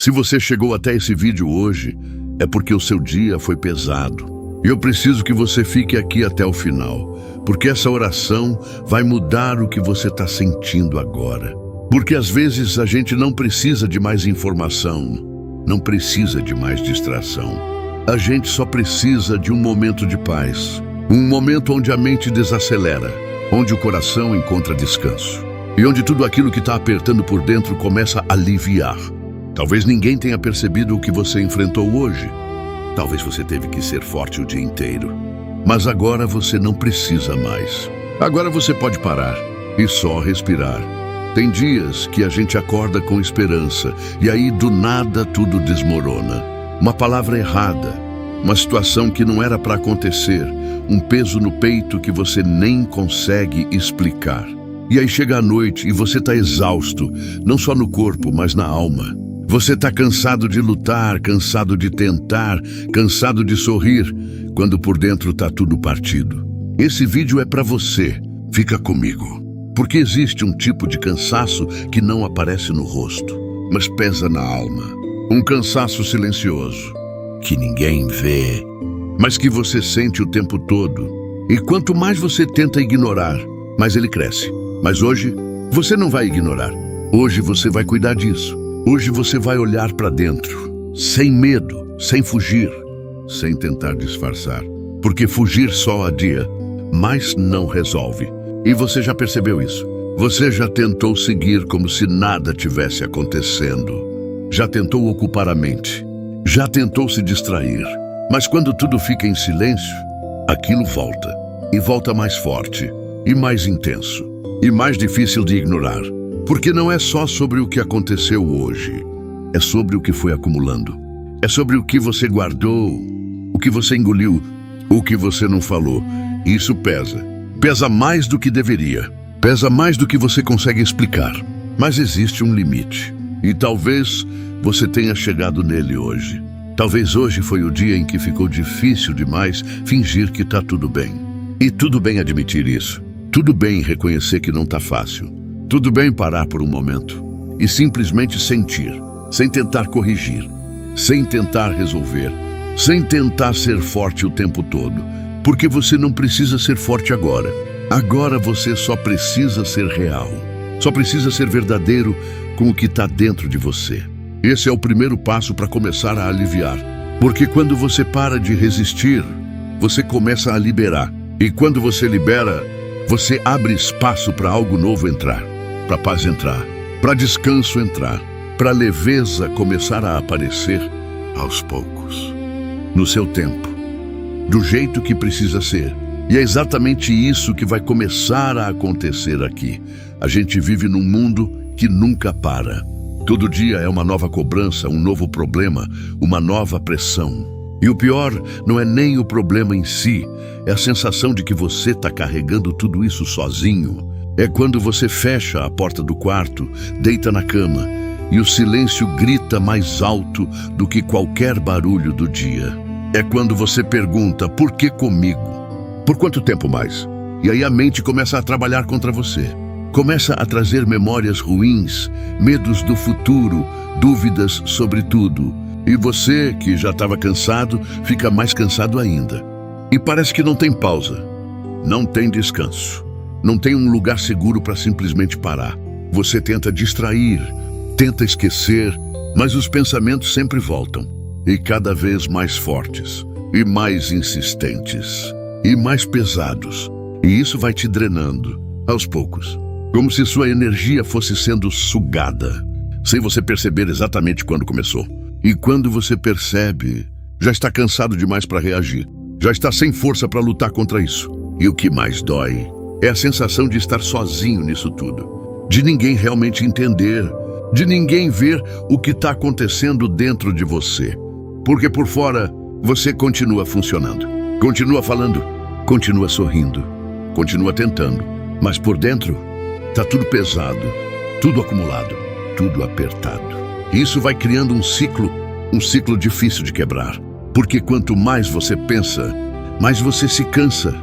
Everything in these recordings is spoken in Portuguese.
Se você chegou até esse vídeo hoje, é porque o seu dia foi pesado. E eu preciso que você fique aqui até o final, porque essa oração vai mudar o que você está sentindo agora. Porque às vezes a gente não precisa de mais informação, não precisa de mais distração. A gente só precisa de um momento de paz, um momento onde a mente desacelera, onde o coração encontra descanso e onde tudo aquilo que está apertando por dentro começa a aliviar. Talvez ninguém tenha percebido o que você enfrentou hoje. Talvez você teve que ser forte o dia inteiro. Mas agora você não precisa mais. Agora você pode parar e só respirar. Tem dias que a gente acorda com esperança e aí do nada tudo desmorona. Uma palavra errada, uma situação que não era para acontecer, um peso no peito que você nem consegue explicar. E aí chega a noite e você está exausto, não só no corpo, mas na alma. Você está cansado de lutar, cansado de tentar, cansado de sorrir, quando por dentro está tudo partido. Esse vídeo é para você. Fica comigo. Porque existe um tipo de cansaço que não aparece no rosto, mas pesa na alma. Um cansaço silencioso, que ninguém vê, mas que você sente o tempo todo. E quanto mais você tenta ignorar, mais ele cresce. Mas hoje, você não vai ignorar. Hoje você vai cuidar disso. Hoje você vai olhar para dentro, sem medo, sem fugir, sem tentar disfarçar. Porque fugir só adia, mas não resolve. E você já percebeu isso? Você já tentou seguir como se nada tivesse acontecendo. Já tentou ocupar a mente. Já tentou se distrair. Mas quando tudo fica em silêncio, aquilo volta. E volta mais forte, e mais intenso, e mais difícil de ignorar. Porque não é só sobre o que aconteceu hoje, é sobre o que foi acumulando. É sobre o que você guardou, o que você engoliu, o que você não falou. Isso pesa. Pesa mais do que deveria. Pesa mais do que você consegue explicar. Mas existe um limite. E talvez você tenha chegado nele hoje. Talvez hoje foi o dia em que ficou difícil demais fingir que está tudo bem. E tudo bem admitir isso. Tudo bem reconhecer que não está fácil. Tudo bem parar por um momento e simplesmente sentir, sem tentar corrigir, sem tentar resolver, sem tentar ser forte o tempo todo, porque você não precisa ser forte agora. Agora você só precisa ser real, só precisa ser verdadeiro com o que está dentro de você. Esse é o primeiro passo para começar a aliviar, porque quando você para de resistir, você começa a liberar, e quando você libera, você abre espaço para algo novo entrar. Para paz entrar, para descanso entrar, para leveza começar a aparecer aos poucos, no seu tempo, do jeito que precisa ser. E é exatamente isso que vai começar a acontecer aqui. A gente vive num mundo que nunca para. Todo dia é uma nova cobrança, um novo problema, uma nova pressão. E o pior não é nem o problema em si, é a sensação de que você está carregando tudo isso sozinho. É quando você fecha a porta do quarto, deita na cama e o silêncio grita mais alto do que qualquer barulho do dia. É quando você pergunta, por que comigo? Por quanto tempo mais? E aí a mente começa a trabalhar contra você. Começa a trazer memórias ruins, medos do futuro, dúvidas sobre tudo. E você, que já estava cansado, fica mais cansado ainda. E parece que não tem pausa, não tem descanso. Não tem um lugar seguro para simplesmente parar. Você tenta distrair, tenta esquecer, mas os pensamentos sempre voltam. E cada vez mais fortes, e mais insistentes, e mais pesados. E isso vai te drenando, aos poucos. Como se sua energia fosse sendo sugada, sem você perceber exatamente quando começou. E quando você percebe, já está cansado demais para reagir. Já está sem força para lutar contra isso. E o que mais dói é a sensação de estar sozinho nisso tudo, de ninguém realmente entender, de ninguém ver o que está acontecendo dentro de você. Porque por fora, você continua funcionando, continua falando, continua sorrindo, continua tentando, mas por dentro, está tudo pesado, tudo acumulado, tudo apertado. E isso vai criando um ciclo difícil de quebrar. Porque quanto mais você pensa, mais você se cansa.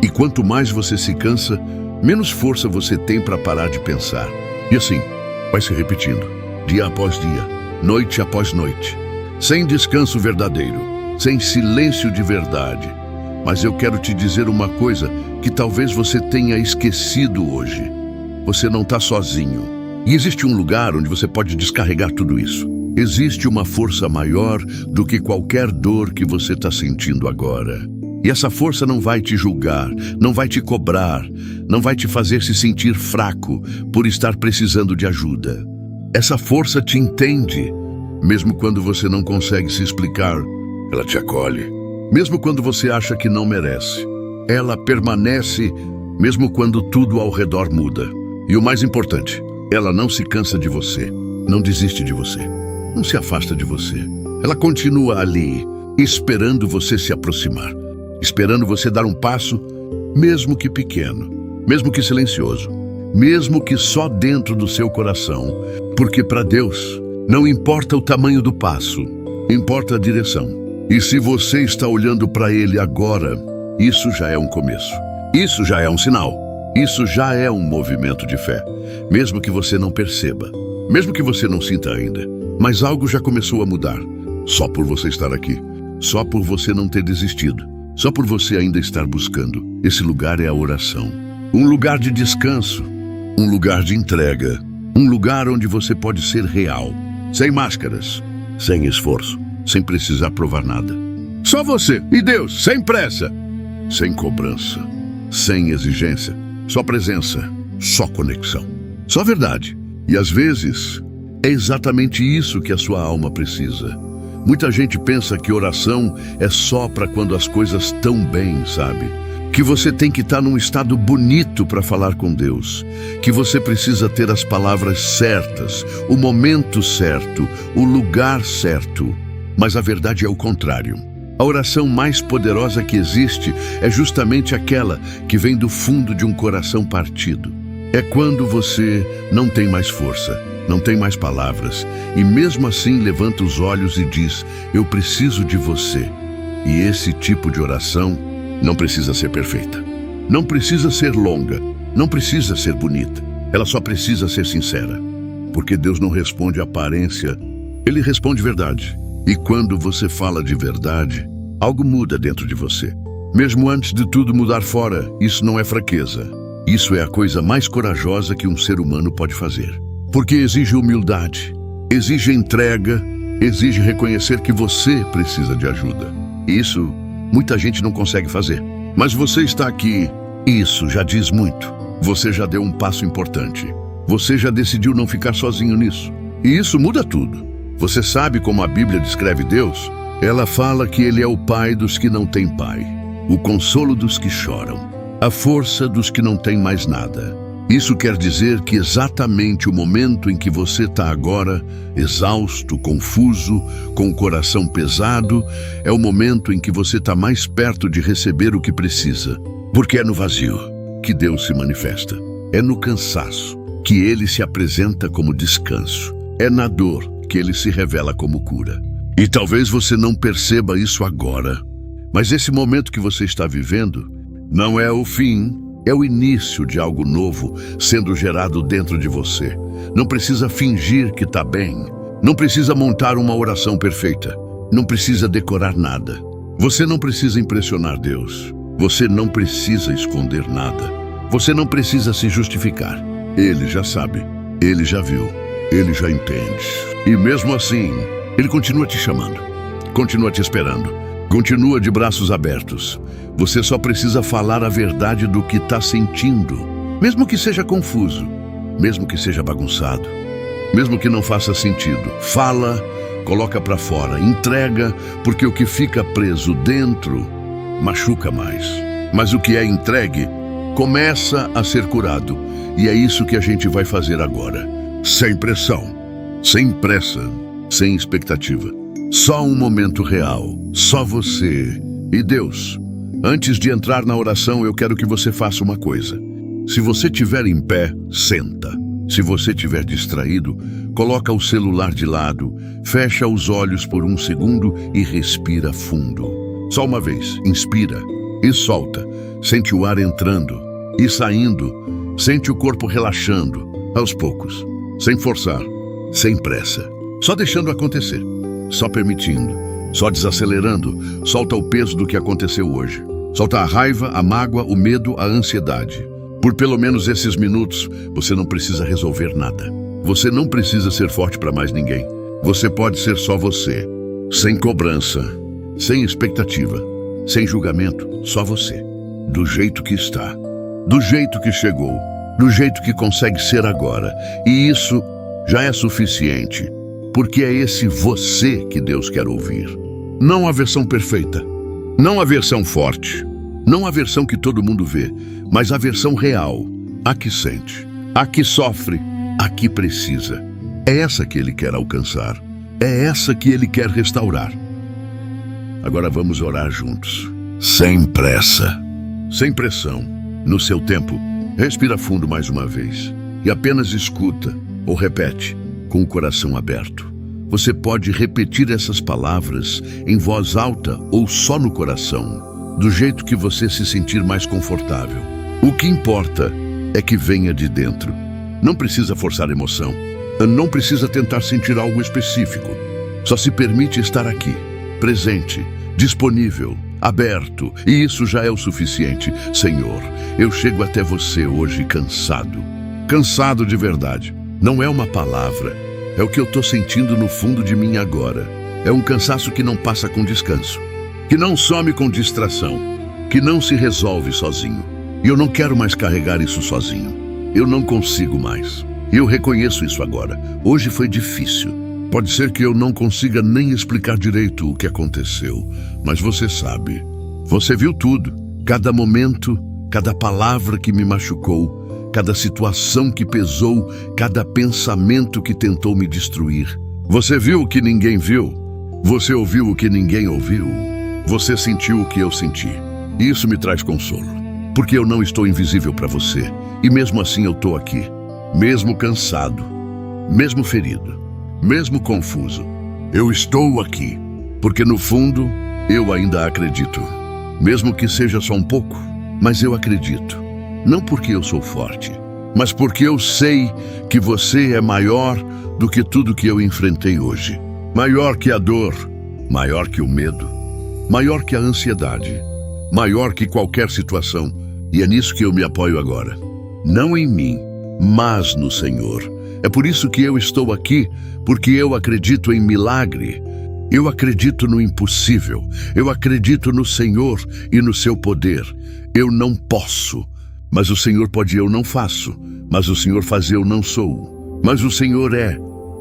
E quanto mais você se cansa, menos força você tem para parar de pensar. E assim, vai se repetindo, dia após dia. noite após noite, sem descanso verdadeiro, sem silêncio de verdade. Mas eu quero te dizer uma coisa que talvez você tenha esquecido hoje. Você não está sozinho. E existe um lugar onde você pode descarregar tudo isso. Existe uma força maior do que qualquer dor que você está sentindo agora. E essa força não vai te julgar, não vai te cobrar, não vai te fazer se sentir fraco por estar precisando de ajuda. Essa força te entende, mesmo quando você não consegue se explicar. Ela te acolhe, mesmo quando você acha que não merece. Ela permanece, mesmo quando tudo ao redor muda. E o mais importante, ela não se cansa de você, não desiste de você, não se afasta de você. Ela continua ali, esperando você se aproximar, esperando você dar um passo, mesmo que pequeno, mesmo que silencioso, mesmo que só dentro do seu coração, porque para Deus não importa o tamanho do passo, importa a direção. E se você está olhando para Ele agora, isso já é um começo, isso já é um sinal, isso já é um movimento de fé, mesmo que você não perceba, mesmo que você não sinta ainda, mas algo já começou a mudar, só por você estar aqui, só por você não ter desistido, só por você ainda estar buscando. Esse lugar é a oração, um lugar de descanso, um lugar de entrega, um lugar onde você pode ser real, sem máscaras, sem esforço, sem precisar provar nada. Só você e Deus, sem pressa, sem cobrança, sem exigência, só presença, só conexão, só verdade. E às vezes é exatamente isso que a sua alma precisa. Muita gente pensa que oração é só para quando as coisas estão bem, sabe? Que você tem que estar num estado bonito para falar com Deus, que você precisa ter as palavras certas, o momento certo, o lugar certo. Mas a verdade é o contrário. A oração mais poderosa que existe é justamente aquela que vem do fundo de um coração partido. É quando você não tem mais força, não tem mais palavras, e mesmo assim levanta os olhos e diz: eu preciso de você. E esse tipo de oração não precisa ser perfeita, não precisa ser longa, não precisa ser bonita. Ela só precisa ser sincera, porque Deus não responde aparência, Ele responde verdade. E quando você fala de verdade, algo muda dentro de você. Mesmo antes de tudo mudar fora, isso não é fraqueza. Isso é a coisa mais corajosa que um ser humano pode fazer. Porque exige humildade, exige entrega, exige reconhecer que você precisa de ajuda. E isso muita gente não consegue fazer. Mas você está aqui, isso já diz muito. Você já deu um passo importante. Você já decidiu não ficar sozinho nisso. E isso muda tudo. Você sabe como a Bíblia descreve Deus? Ela fala que Ele é o Pai dos que não têm pai, o consolo dos que choram, a força dos que não têm mais nada. Isso quer dizer que exatamente o momento em que você está agora, exausto, confuso, com o coração pesado, é o momento em que você está mais perto de receber o que precisa. Porque é no vazio que Deus se manifesta. É no cansaço que Ele se apresenta como descanso. É na dor que Ele se revela como cura. E talvez você não perceba isso agora, mas esse momento que você está vivendo não é o fim, é o início de algo novo sendo gerado dentro de você. Não precisa fingir que está bem, não precisa montar uma oração perfeita, não precisa decorar nada. Você não precisa impressionar Deus, você não precisa esconder nada, você não precisa se justificar. Ele já sabe, Ele já viu, Ele já entende. E mesmo assim, Ele continua te chamando, continua te esperando, continua de braços abertos. Você só precisa falar a verdade do que está sentindo, mesmo que seja confuso, mesmo que seja bagunçado, mesmo que não faça sentido. Fala, coloca para fora, entrega, porque o que fica preso dentro machuca mais. Mas o que é entregue começa a ser curado. E é isso que a gente vai fazer agora. Sem pressão, sem pressa, sem expectativa. Só um momento real, só você e Deus. Antes de entrar na oração, eu quero que você faça uma coisa. Se você estiver em pé, senta. Se você estiver distraído, coloca o celular de lado, fecha os olhos por um segundo e respira fundo. Só uma vez, inspira e solta. Sente o ar entrando e saindo. Sente o corpo relaxando, aos poucos, sem forçar, sem pressa. só deixando acontecer, só permitindo, só desacelerando. Solta o peso do que aconteceu hoje. Solta a raiva, a mágoa, o medo, a ansiedade. Por pelo menos esses minutos, você não precisa resolver nada. Você não precisa ser forte para mais ninguém. Você pode ser só você, sem cobrança, sem expectativa, sem julgamento, só você. Do jeito que está, do jeito que chegou, do jeito que consegue ser agora. E isso já é suficiente, porque é esse você que Deus quer ouvir. Não a versão perfeita, não a versão forte, não a versão que todo mundo vê, mas a versão real, a que sente, a que sofre, a que precisa. É essa que Ele quer alcançar, é essa que Ele quer restaurar. Agora vamos orar juntos, sem pressa, sem pressão, no seu tempo. Respira fundo mais uma vez e apenas escuta ou repete com o coração aberto. Você pode repetir essas palavras em voz alta ou só no coração, do jeito que você se sentir mais confortável. O que importa é que venha de dentro. Não precisa forçar emoção, não precisa tentar sentir algo específico. Só se permite estar aqui, presente, disponível, aberto, e isso já é o suficiente. Senhor, eu chego até você hoje cansado de verdade. Não é uma palavra, é o que eu estou sentindo no fundo de mim agora. É um cansaço que não passa com descanso, que não some com distração, que não se resolve sozinho. E eu não quero mais carregar isso sozinho. Eu não consigo mais. Eu reconheço isso agora. Hoje foi difícil. Pode ser que eu não consiga nem explicar direito o que aconteceu, mas você sabe. Você viu tudo, cada momento, cada palavra que me machucou, cada situação que pesou, cada pensamento que tentou me destruir. Você viu o que ninguém viu, você ouviu o que ninguém ouviu, você sentiu o que eu senti. E isso me traz consolo, porque eu não estou invisível para você, e mesmo assim eu estou aqui, mesmo cansado, mesmo ferido, mesmo confuso. Eu estou aqui, porque no fundo eu ainda acredito. Mesmo que seja só um pouco, mas eu acredito. Não porque eu sou forte, mas porque eu sei que você é maior do que tudo que eu enfrentei hoje. Maior que a dor, maior que o medo, maior que a ansiedade, maior que qualquer situação. E é nisso que eu me apoio agora. Não em mim, mas no Senhor. É por isso que eu estou aqui, porque eu acredito em milagre. Eu acredito no impossível. Eu acredito no Senhor e no seu poder. Eu não posso, mas o Senhor pode, eu não faço. Mas o Senhor faz, eu não sou. Mas o Senhor é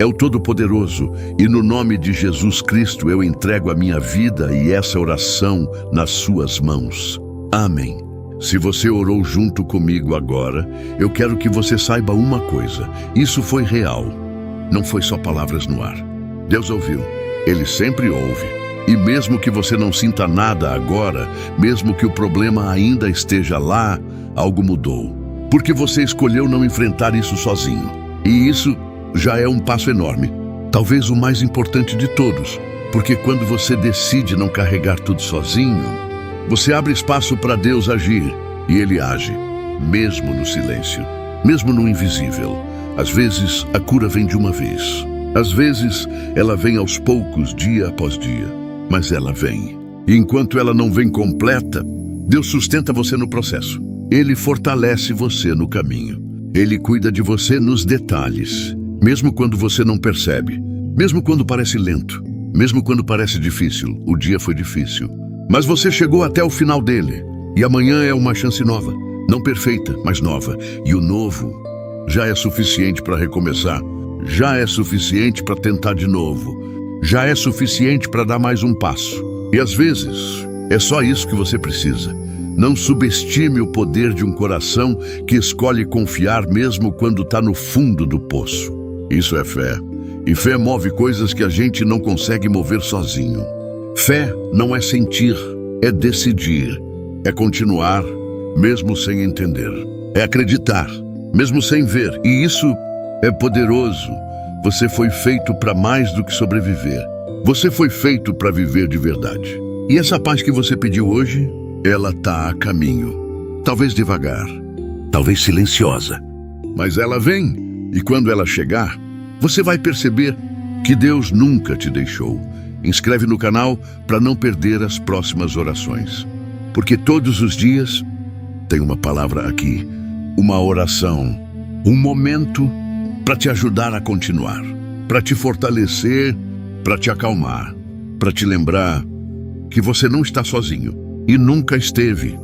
o Todo-Poderoso. E no nome de Jesus Cristo eu entrego a minha vida e essa oração nas suas mãos. Amém. Se você orou junto comigo agora, eu quero que você saiba uma coisa. Isso foi real. Não foi só palavras no ar. Deus ouviu. Ele sempre ouve. E mesmo que você não sinta nada agora, mesmo que o problema ainda esteja lá, algo mudou. Porque você escolheu não enfrentar isso sozinho. E isso já é um passo enorme. Talvez o mais importante de todos. Porque quando você decide não carregar tudo sozinho, você abre espaço para Deus agir, e Ele age, mesmo no silêncio, mesmo no invisível. Às vezes, a cura vem de uma vez. Às vezes, ela vem aos poucos, dia após dia. Mas ela vem. E enquanto ela não vem completa, Deus sustenta você no processo. Ele fortalece você no caminho. Ele cuida de você nos detalhes, mesmo quando você não percebe, mesmo quando parece lento, mesmo quando parece difícil. O dia foi difícil. Mas você chegou até o final dele, e amanhã é uma chance nova, não perfeita, mas nova. E o novo já é suficiente para recomeçar, já é suficiente para tentar de novo, já é suficiente para dar mais um passo. E às vezes, é só isso que você precisa. Não subestime o poder de um coração que escolhe confiar mesmo quando está no fundo do poço. Isso é fé, e fé move coisas que a gente não consegue mover sozinho. Fé não é sentir, é decidir, é continuar, mesmo sem entender, é acreditar, mesmo sem ver, e isso é poderoso. Você foi feito para mais do que sobreviver, você foi feito para viver de verdade. E essa paz que você pediu hoje, ela está a caminho, talvez devagar, talvez silenciosa, mas ela vem, e quando ela chegar, você vai perceber que Deus nunca te deixou. Inscreve no canal para não perder as próximas orações. Porque todos os dias tem uma palavra aqui, uma oração, um momento para te ajudar a continuar, para te fortalecer, para te acalmar, para te lembrar que você não está sozinho e nunca esteve.